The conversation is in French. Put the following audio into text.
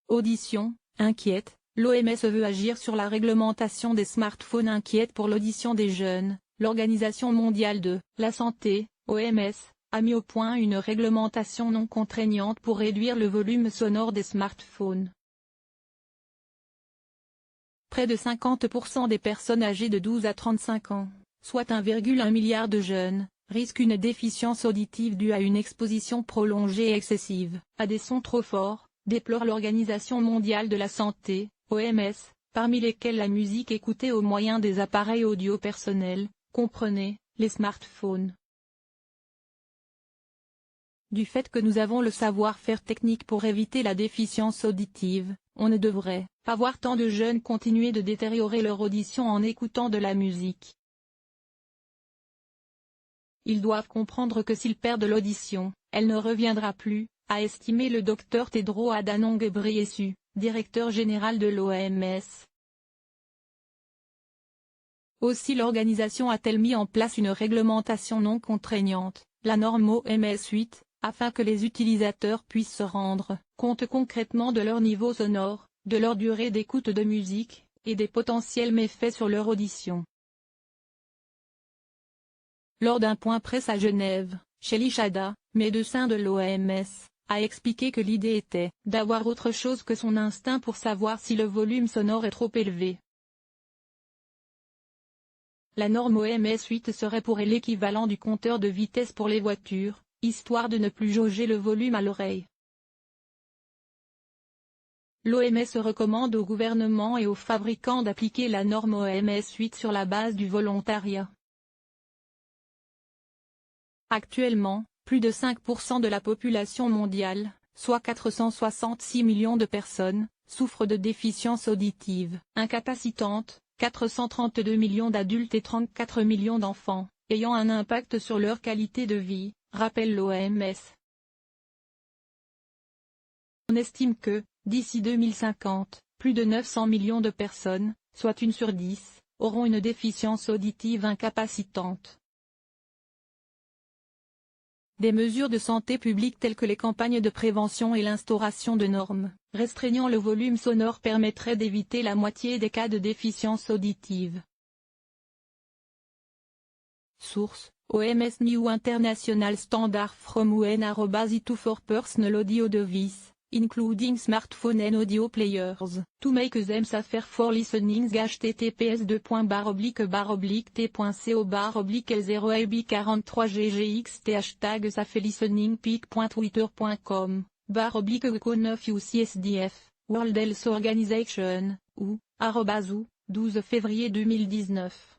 Audition, inquiète, l'OMS veut agir sur la réglementation des smartphones inquiète pour l'audition des jeunes. L'Organisation mondiale de la santé, OMS, a mis au point une réglementation non contraignante pour réduire le volume sonore des smartphones. Près de 50% des personnes âgées de 12 à 35 ans, soit 1,1 milliard de jeunes, risquent une déficience auditive due à une exposition prolongée et excessive à des sons trop forts, déplore l'Organisation mondiale de la santé, OMS, parmi lesquels la musique écoutée au moyen des appareils audio personnels, comprenez, les smartphones. Du fait que nous avons le savoir-faire technique pour éviter la déficience auditive, on ne devrait pas voir tant de jeunes continuer de détériorer leur audition en écoutant de la musique. Ils doivent comprendre que s'ils perdent l'audition, elle ne reviendra plus, a estimé le Dr Tedros Adhanom Ghebreyesus, directeur général de l'OMS. Aussi l'organisation a-t-elle mis en place une réglementation non contraignante, la norme OMS 8, afin que les utilisateurs puissent se rendre compte concrètement de leur niveau sonore, de leur durée d'écoute de musique, et des potentiels méfaits sur leur audition. Lors d'un point presse à Genève, Shelley Chada, médecin de l'OMS, a expliqué que l'idée était d'avoir autre chose que son instinct pour savoir si le volume sonore est trop élevé. La norme OMS 8 serait pour elle l'équivalent du compteur de vitesse pour les voitures, histoire de ne plus jauger le volume à l'oreille. L'OMS recommande au gouvernement et aux fabricants d'appliquer la norme OMS 8 sur la base du volontariat. Actuellement, plus de 5% de la population mondiale, soit 466 millions de personnes, souffrent de déficience auditive incapacitante, 432 millions d'adultes et 34 millions d'enfants, ayant un impact sur leur qualité de vie, rappelle l'OMS. On estime que, d'ici 2050, plus de 900 millions de personnes, soit 1 sur 10, auront une déficience auditive incapacitante. Des mesures de santé publique telles que les campagnes de prévention et l'instauration de normes restreignant le volume sonore permettraient d'éviter la moitié des cas de déficience auditive. Source: OMS New International Standard from UN @it for personal audio device, including smartphone and audio players, to make them safer for listening. https://t.co/l0ab43ggxt #safelisseningpeak.twitter.com/go9ucsdf, World Health Organization, ou, @ou, 12 février 2019.